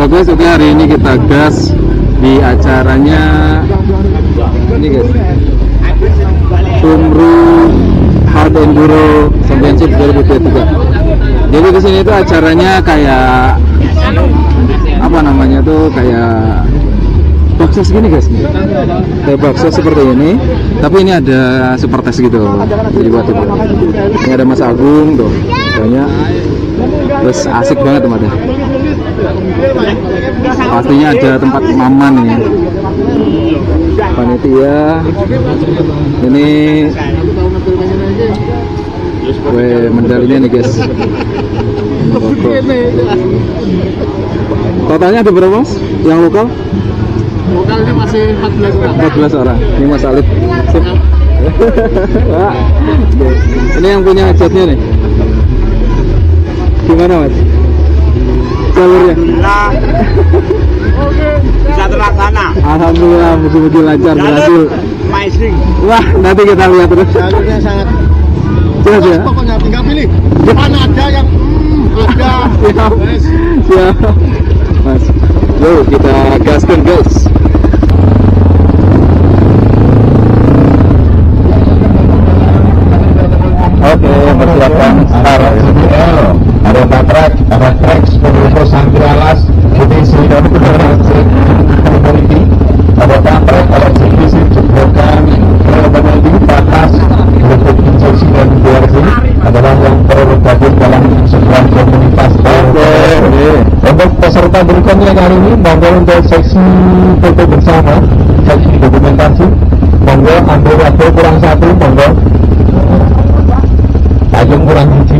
guys, oke, hari ini kita gas di acaranya ini guys, Cumbri Hard Enduro Championship 2023. Jadi di sini tuh acaranya kayak apa namanya tuh, kayak baksos gini guys, kayak baksos seperti ini, tapi ini ada super test gitu. Jadi buat itu ini ada Mas Agung tuh banyak, terus asik banget tempatnya. Pastinya ada tempat maman nih, panitia ini. Medalinya nih guys. Totalnya ada berapa Mas? Yang lokal? Lokal ini masih 14 14 orang. orang. Ini Mas Alif. Wah. Ini yang punya jetnya nih. Gimana Mas? Jalurnya? Oke, bisa terlaksana. Alhamdulillah, mudah-mudahan lancar, berhasil. Mesin. Wah, nanti kita lihat terus. Jalurnya sangat jelas ya. Pokoknya tinggal pilih. Mana ada yang ada. Siap. Mas. Yuk kita gaskan guys. Oke, persiapan start. Ada baterai, ada trek, sepuluh sampai alas, GTC dan ada baterai, ada GTC, jeblokan, peneliti, batas, untuk instruksi dan BRC adalah yang tergabung dalam sebuah komunitas. Untuk peserta berikutnya kali ini, monggo untuk seksi foto bersama, seksi dokumentasi, monggo ambil waktu kurang satu, monggo. Payung kurang hiji,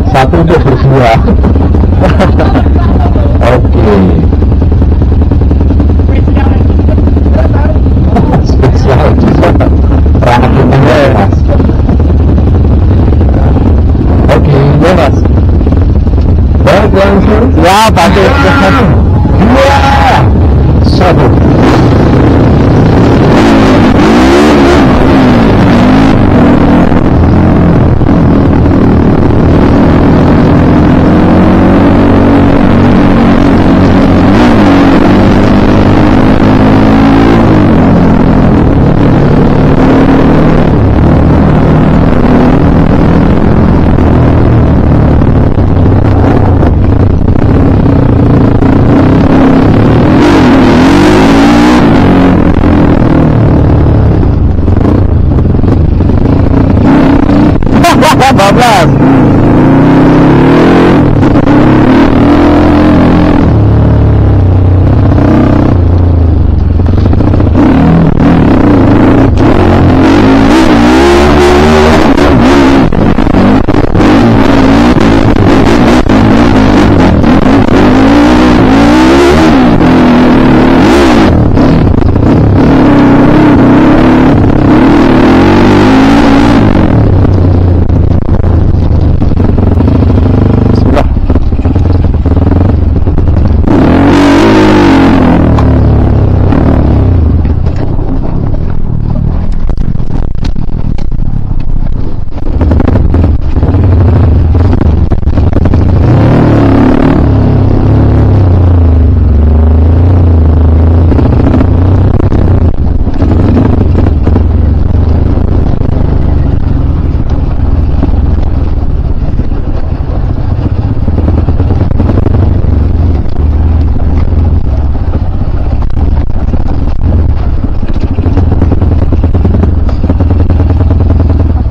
satu untuk berdua. Oke. Spesial juga perhatiannya Mas. Oke, ya Mas. Baik langsung. Ya, pasti. Dua, satu.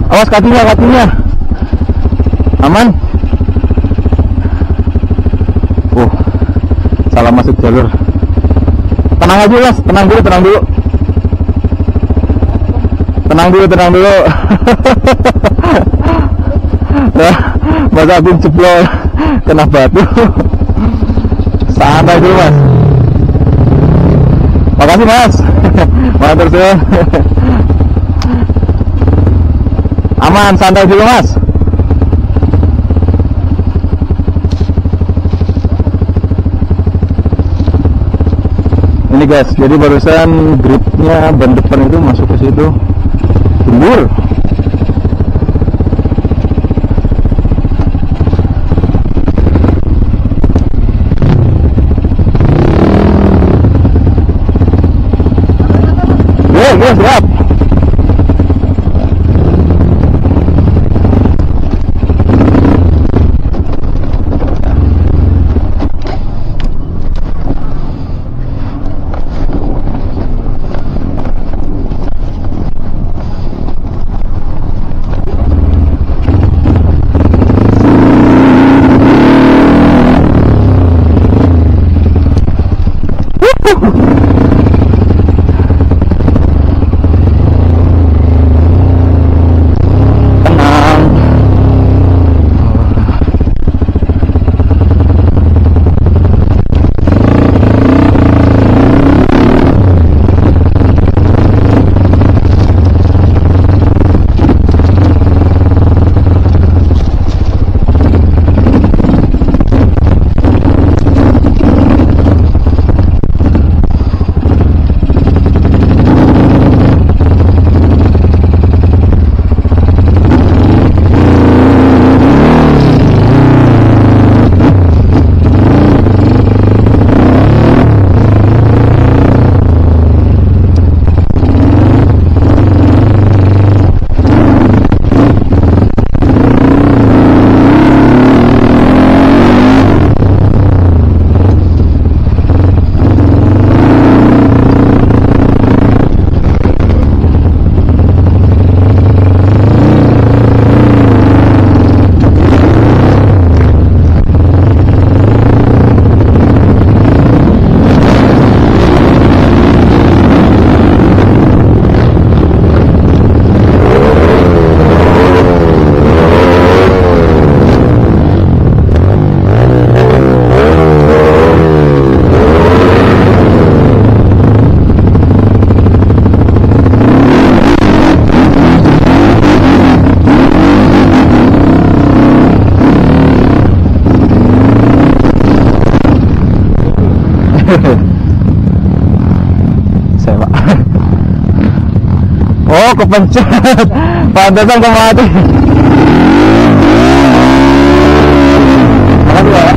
Awas kakinya, aman. Salah masuk jalur. Tenang aja Mas, tenang dulu. Tenang dulu. Nah, Mas Agung jeblok kena batu. Santai dulu Mas. Makasih Mas. Matur suwun. Aman, santai dulu Mas. Ini guys, jadi barusan gripnya ban depan itu masuk ke situ, jembur. siap. Oh, kepencet. Pantesan kamu mati. Makasih ya.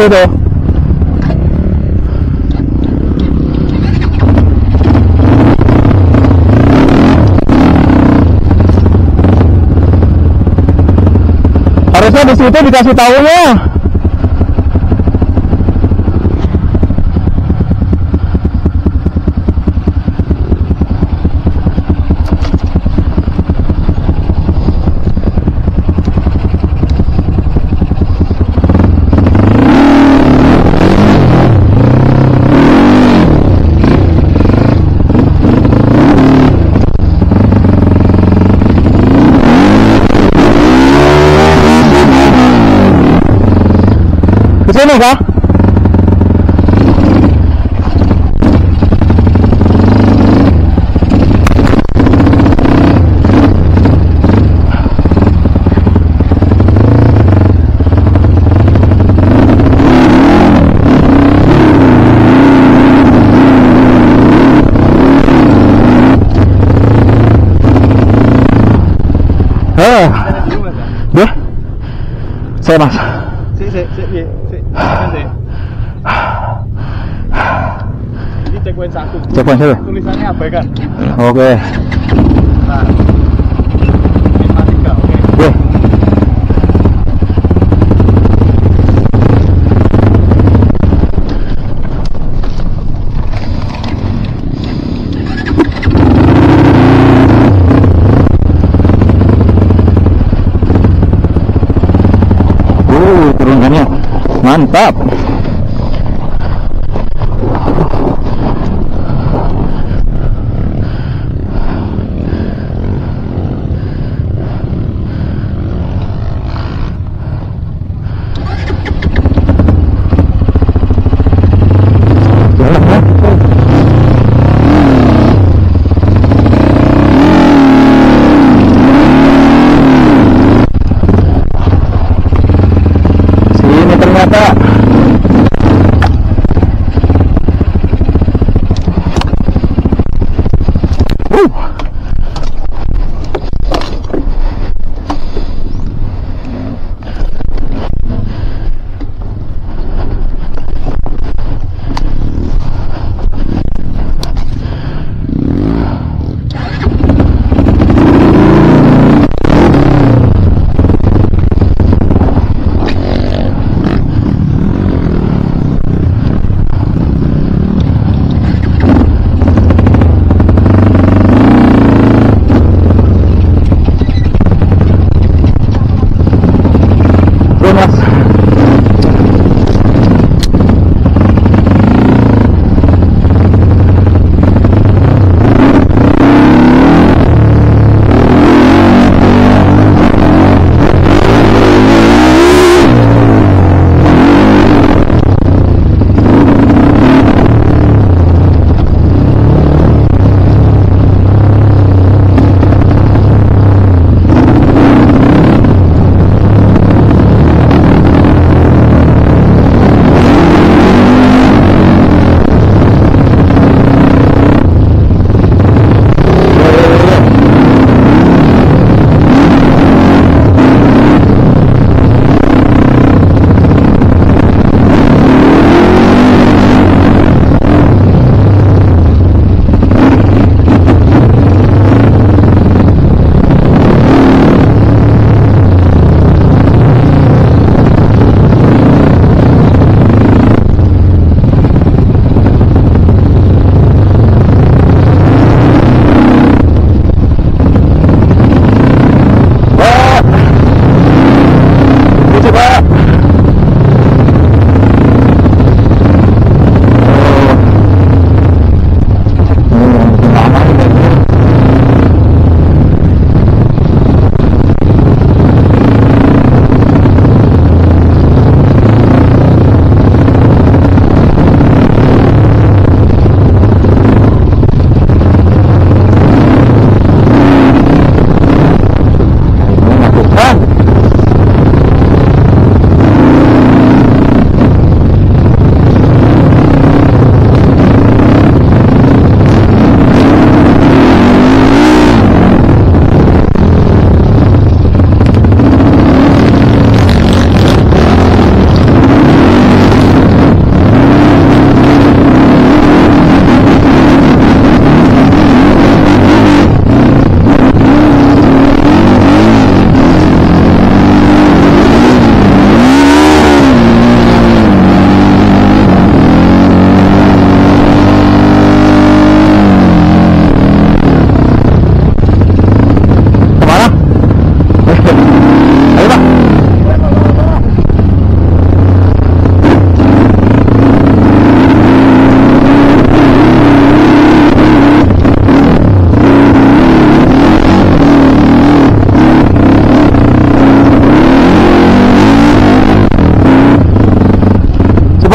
situ. Harusnya di situ dikasih tahunya. Sini kah? Deh, saya mas. Ini checkpoint 1. Checkpoint 1. Tulisannya abaikan. Oke. Nah. 53, oke. Oke. Turunannya mantap.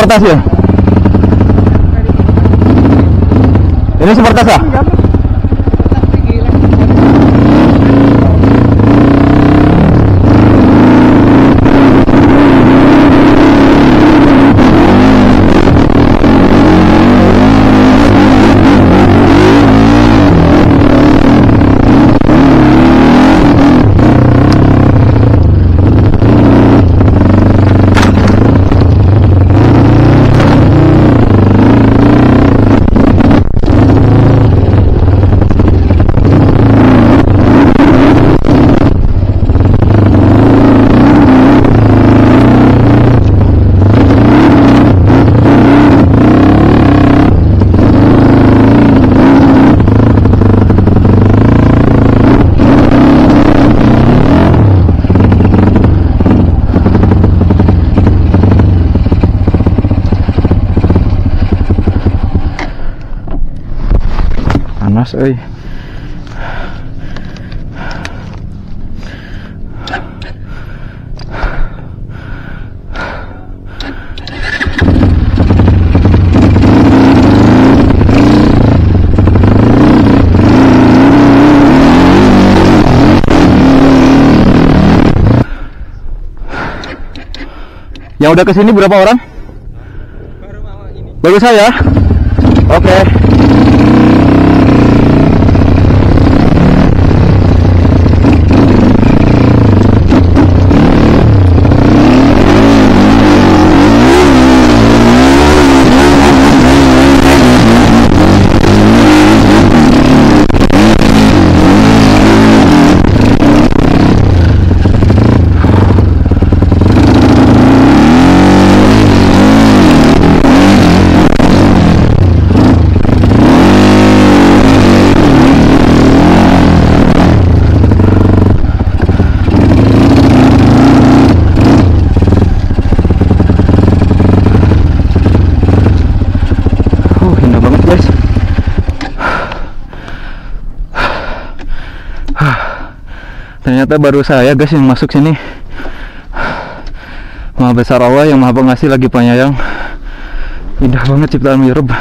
atas ya? Ini super tas ya? Panas, euy. Yang udah kesini berapa orang? Baru saya. Oke. Ternyata baru saya guys yang masuk sini. Maha besar Allah yang maha pengasih lagi penyayang. Indah banget ciptaan ya Rabb.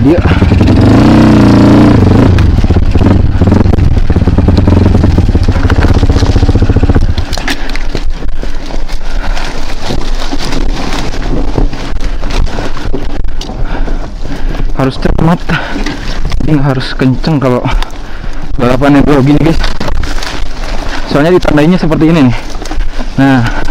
Dia harus cermat, ini harus kenceng kalau balapan enduro gini guys. Soalnya ditandainya seperti ini nih. Nah,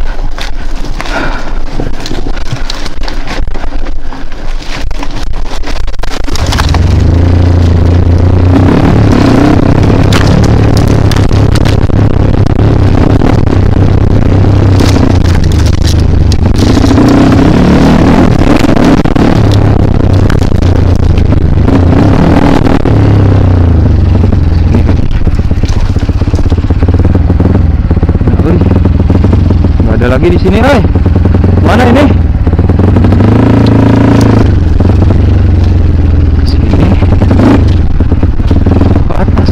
lagi di sini, mana ini? Sini. Ke atas.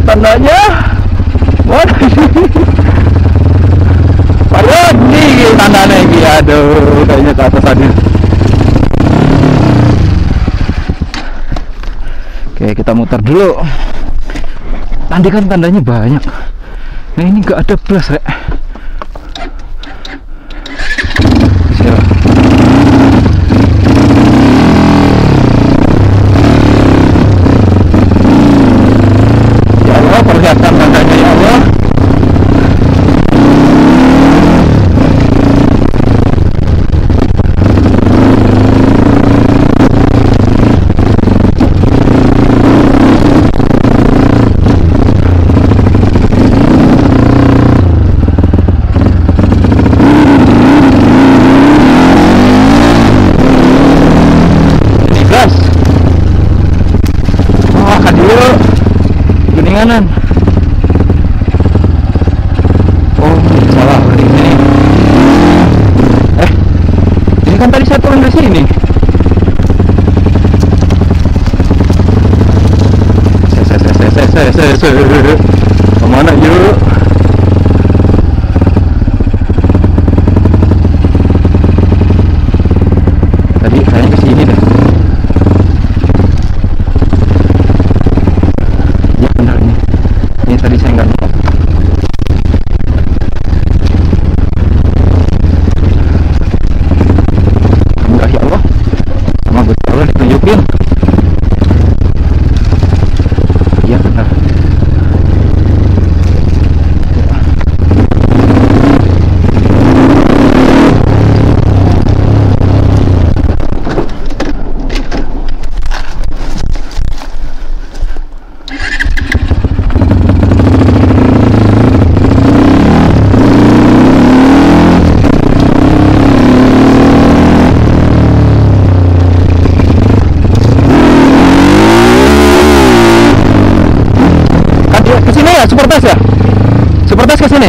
Tandanya, waduh, payah nih tandanya ini, aduh, kayaknya ke atas aja. Oke, kita muter dulu. Tadi kan tandanya banyak, nah ini nggak ada blas, Rek. Perlihatkan tandanya ya Allah. Ini gas. Oh, dulu kuninganan. Kan tadi saya turun dari sini. Kemana yuk? Tadi kayaknya ke sini dah. Ya benar ini. Ini tadi saya nggak nolak. Ditunjukin. Iya benar. Super Tes ya? Super Tes ke sini.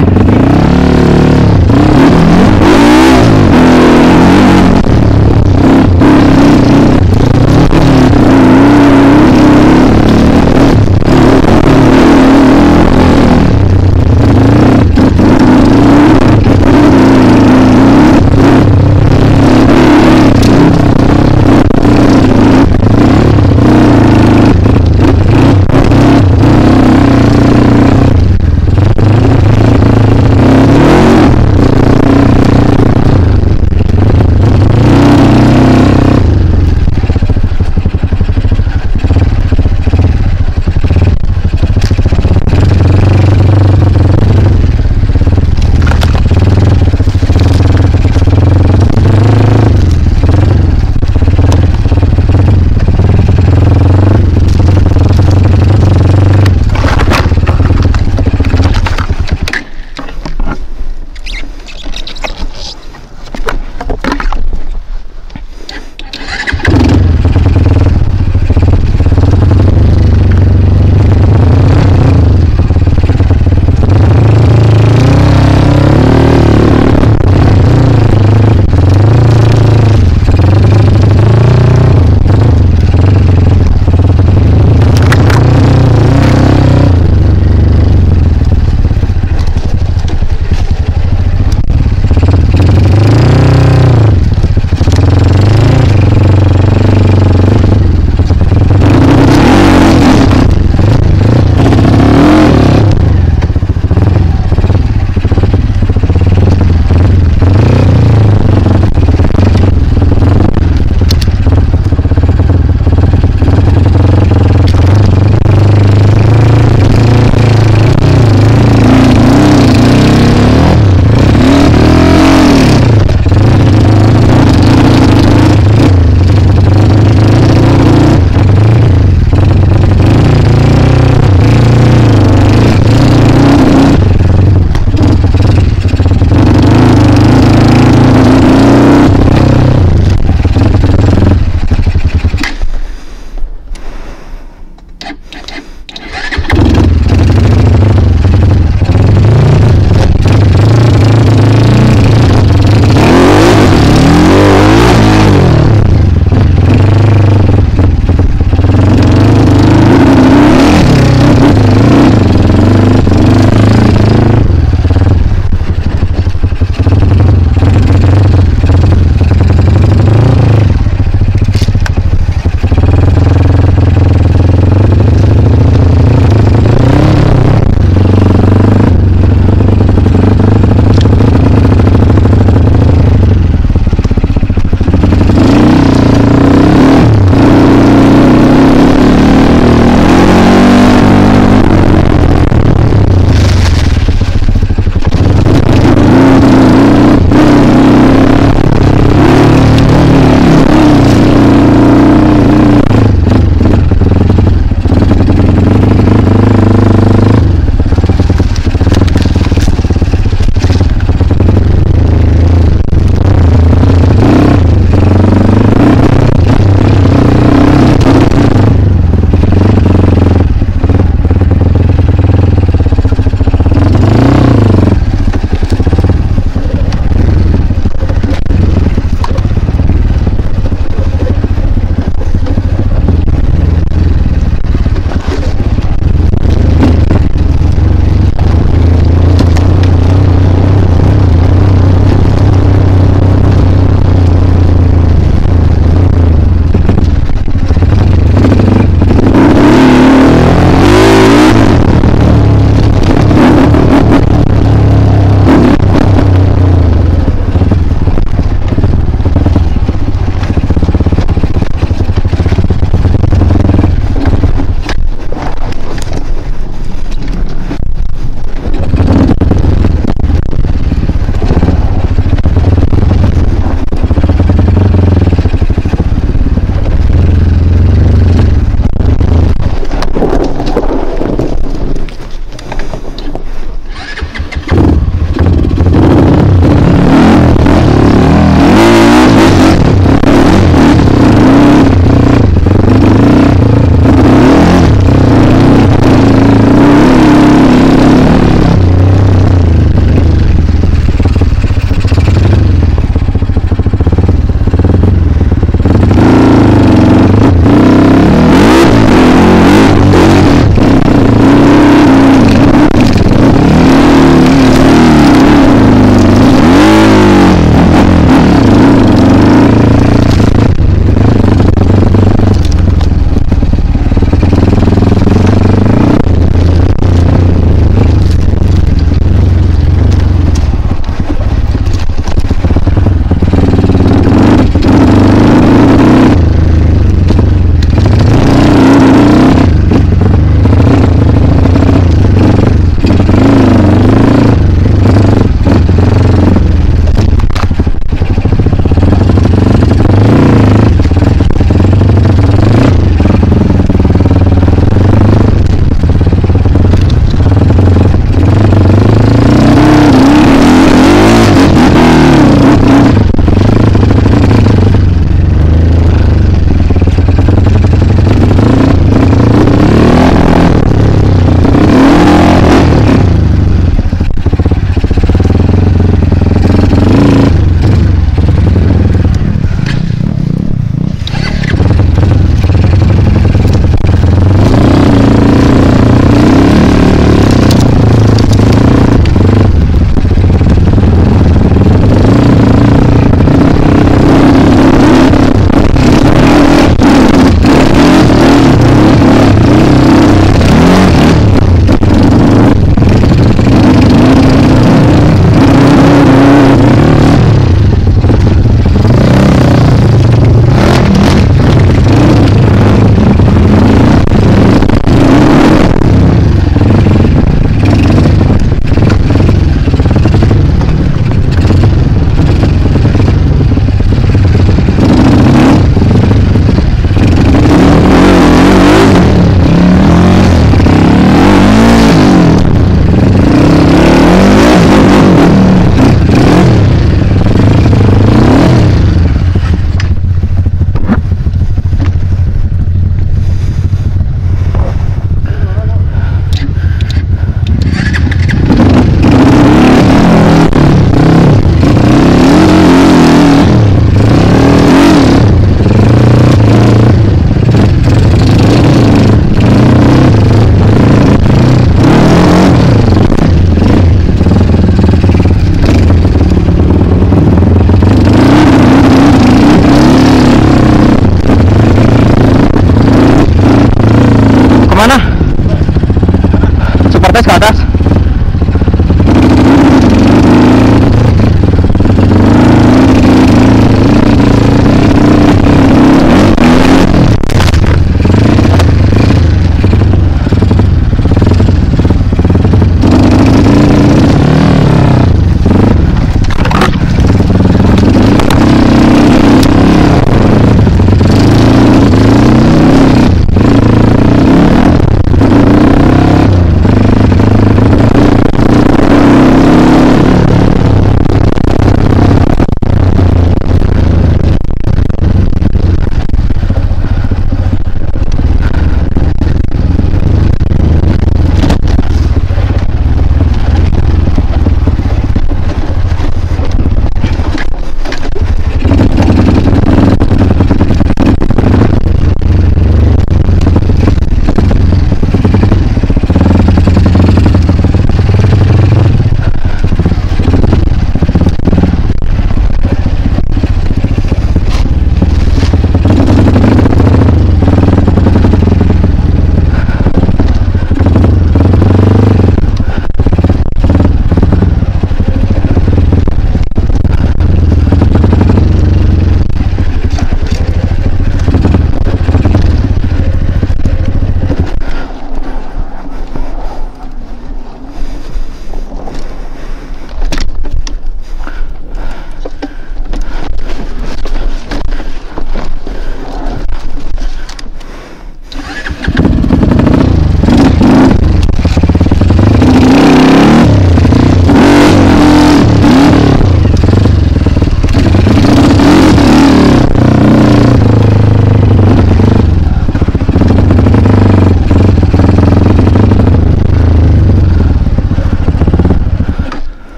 atas, ke atas.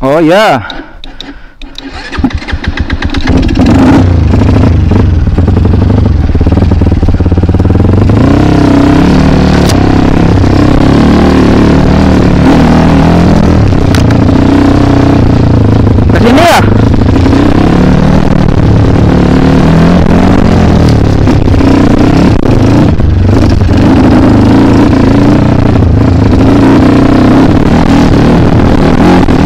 Oh ya. Kesini ya?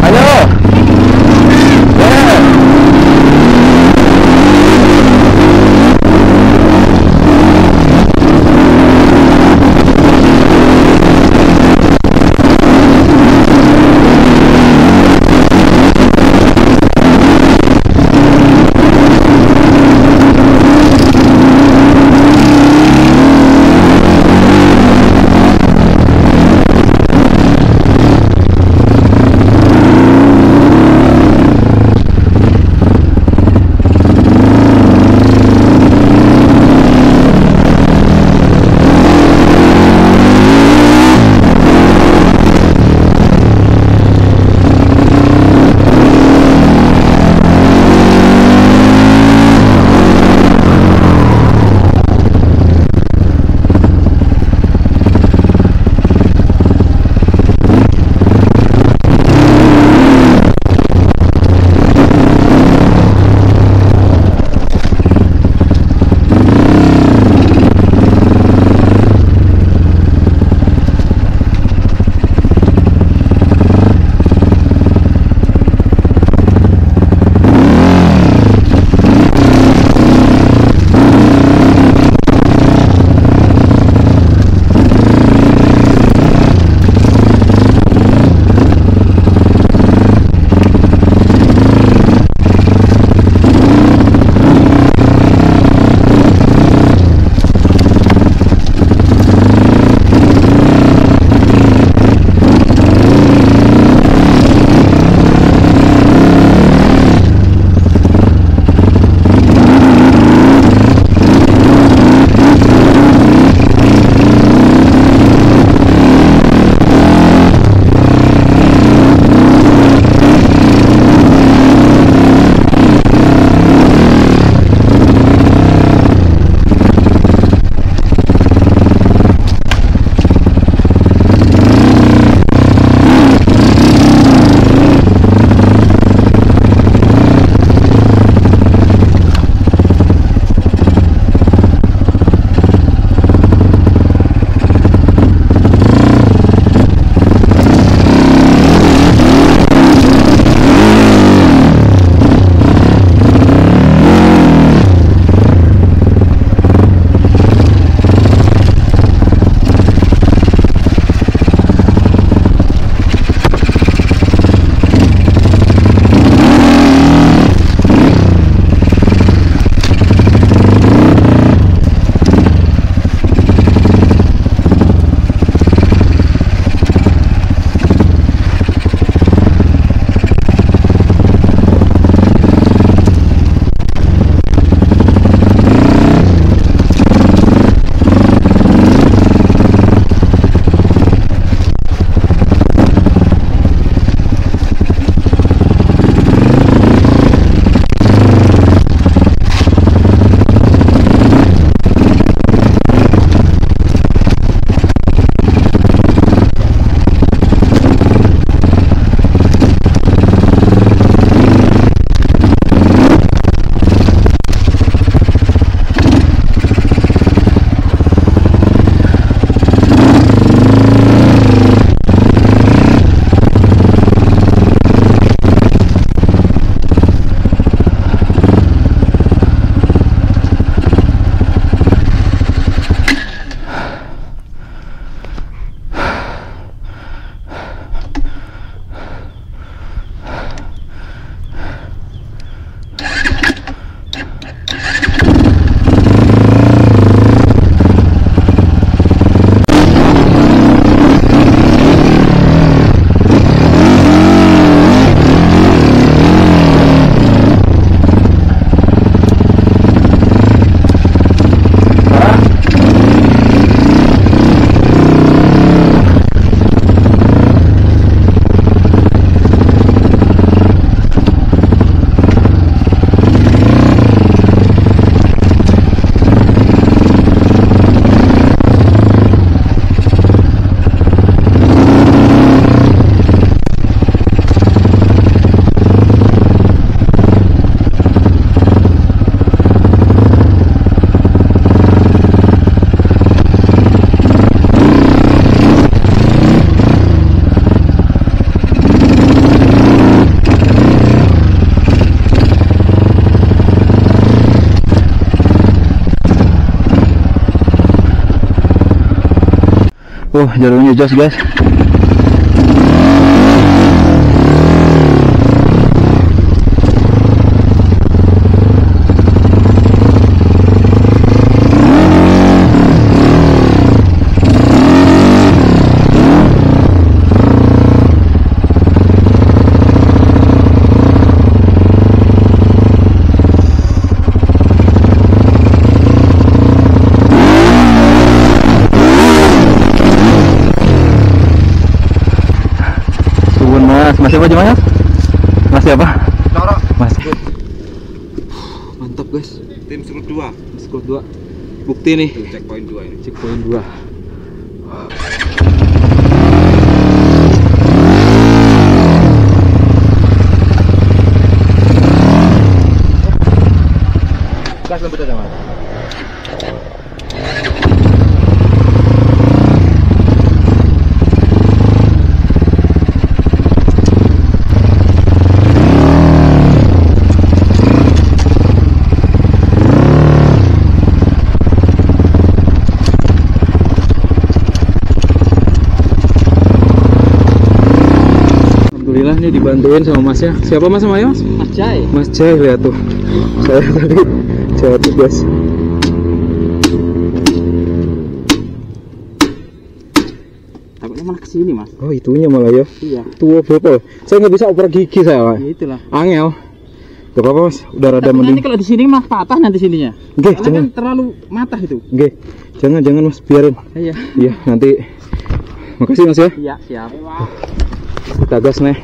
Ayo. Jalurnya jos guys. Masih apa gimana? Masih apa? Corok. Masih. Mantap guys. Tim Skrut 2. Skrut 2. Bukti nih. Checkpoint 2 ini. Checkpoint 2. Gas lembut aja mas. Alhamdulillah nih dibantuin sama masnya. Siapa mas namanya mas? Mas Jai. Mas Jai, lihat tuh. Saya tadi jatuh guys. Takutnya malah kesini mas. Oh itunya malah ya. Iya. Tua botol. Saya nggak bisa oper gigi saya pak. Ya itulah. Angel. Gak apa-apa mas. Udah rada Nanti mending. kalau di sini mah patah nanti sininya. Oke, Karena jangan. kan terlalu matah itu. Oke, jangan mas, biarin. Iya. Iya nanti. Makasih mas ya. Iya siap. Kita gas nih.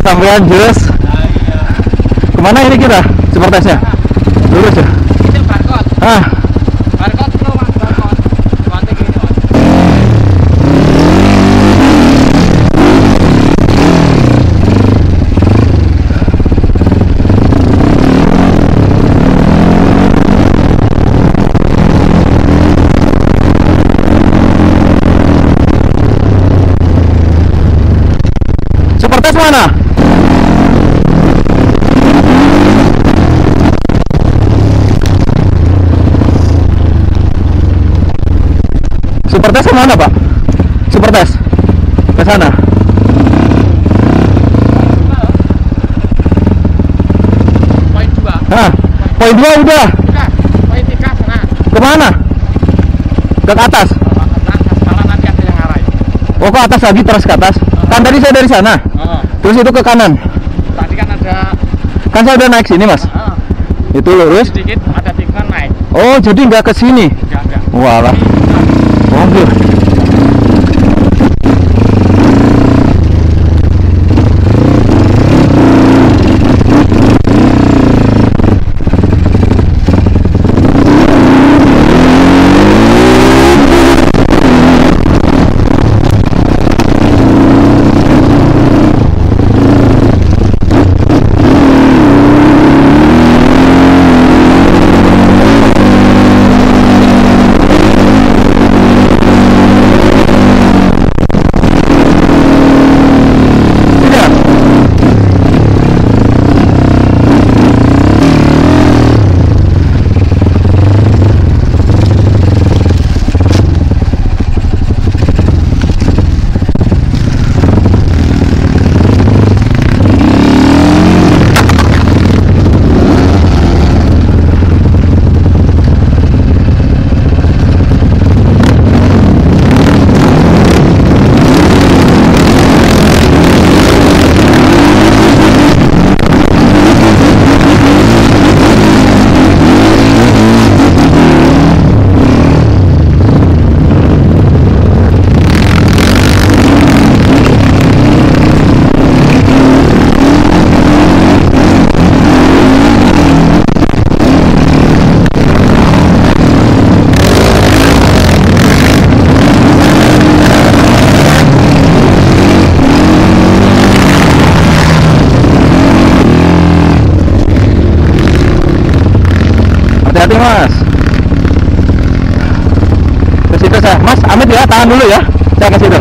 Sampean jelas. Kemana ini kita? Super tesnya? Lurus ya? Itu barcode. Barcode itu mas, barcode. Banting ini mas. Super tes mana? Super tes kemana pak? Super tes ke sana. Poin 2. Poin 2 udah. Poin 3 sana. Kemana? Ke atas. Malah nanti ada yang ngarahin. Oh ke atas lagi, terus ke atas. Kan tadi saya dari sana. Terus itu ke kanan. Tadi kan ada. Kan saya udah naik sini mas. Itu lurus. Sedikit ada tikungan naik. Oh jadi nggak ke sini. Enggak. Walah. Oh Mas. Ke situ saya. Mas, Amit ya, tahan dulu ya. Saya ke situ.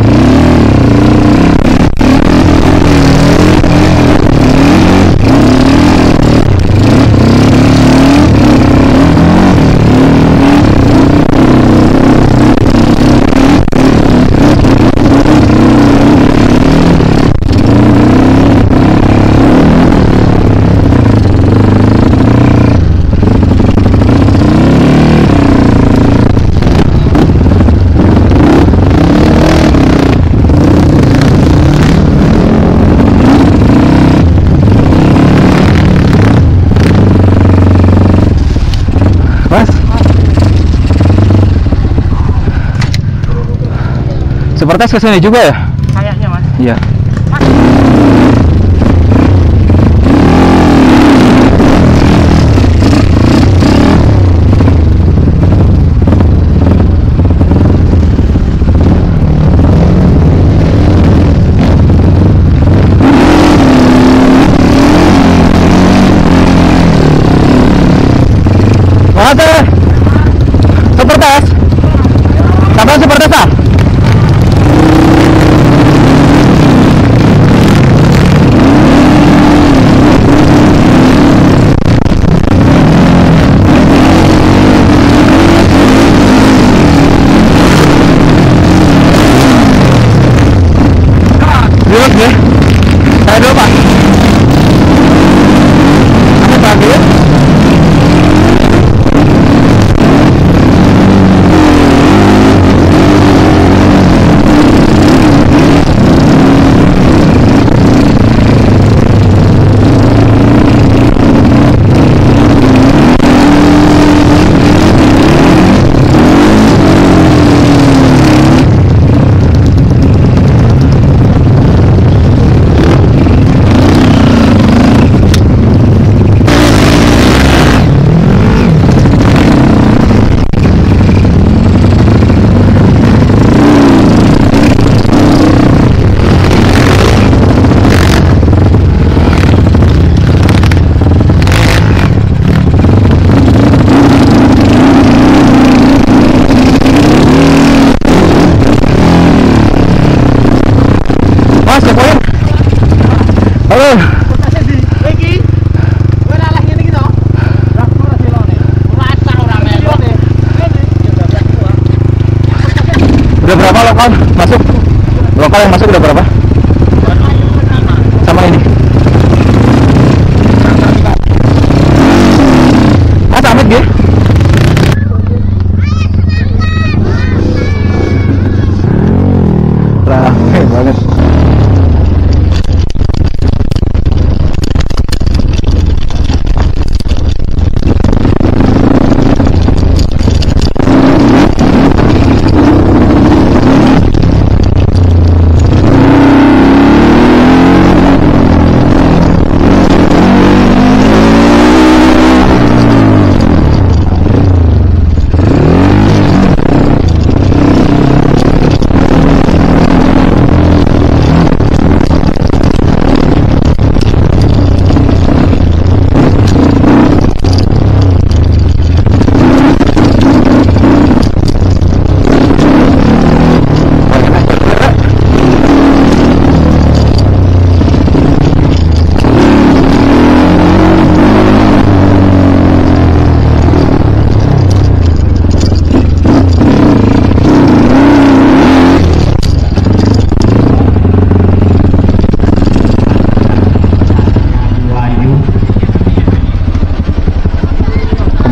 Sepertinya kesini juga ya? Kayaknya Mas. Iya. Makasih. Sepertas. Sampai sepertas ah? Saya dulu Pak. Ada bagus. Udah berapa lokal masuk? Lokal yang masuk udah berapa? Sama ini. Mas Amit gitu? Rame banget.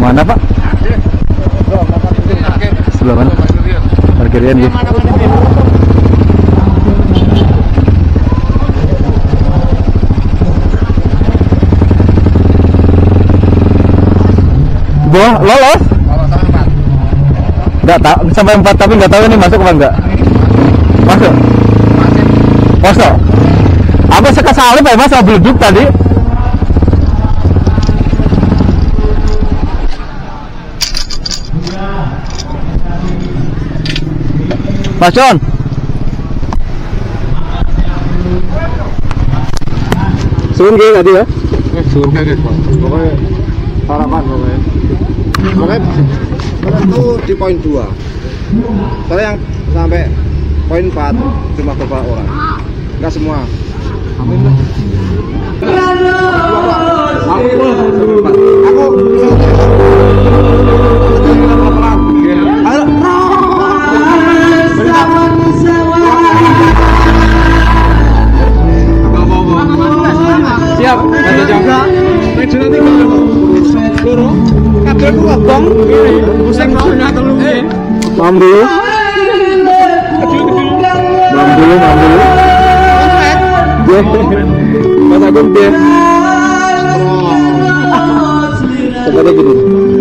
Mana Pak? Sebelah mana? Parkirian ya. Boh, lolos? Nggak tahu, sampai 4 tapi nggak tahu ini masuk apa enggak? Masuk? Masuk? Aku sekesalip ya Mas, sama beleduk tadi. Mas John. Suun kayak tadi ya? Suun kayak gitu. Pokoknya harapan pokoknya. Pokoknya itu di poin 2. Soalnya yang sampai poin 4 cuma beberapa orang. Enggak semua. Siap, ada jaga. Meja nanti loro. Kabel ku ngobong. Pusing maksudnya telu. Paham dulu. Paham dulu. Mas Agung dia. Seperti gini.